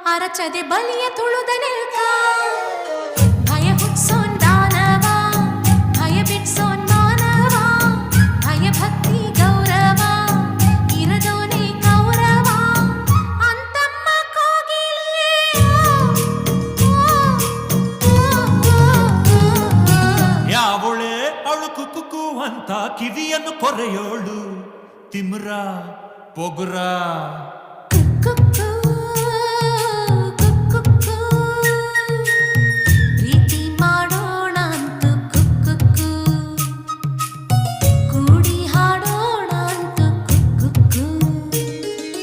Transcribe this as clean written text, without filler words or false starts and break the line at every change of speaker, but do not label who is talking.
ಅರಚದೆ ಬಲಿಯ ತುಳುದ ನಿಲ್ಕ ಭಯ ಹುಟ್ಸೋನ್ ದಾನವ ಭಯ ಬಿಟ್ಸೋನ್ ಮಾನವ ಭಯ ಭಕ್ತಿ ಗೌರವ ಇರದೋನೆ ಕೌರವ ಅಂತಮ್ಮ ಕೋಗಿಲೆ
ಯಾವಳೆ ಅಳುಕು ಕುಕು ಅಂತ ಕಿವಿಯನ್ನು ಕೊರೆಯೋಳು ತಿಮ್ರ ಪೊಗುರ
ಕುಕ್ಕು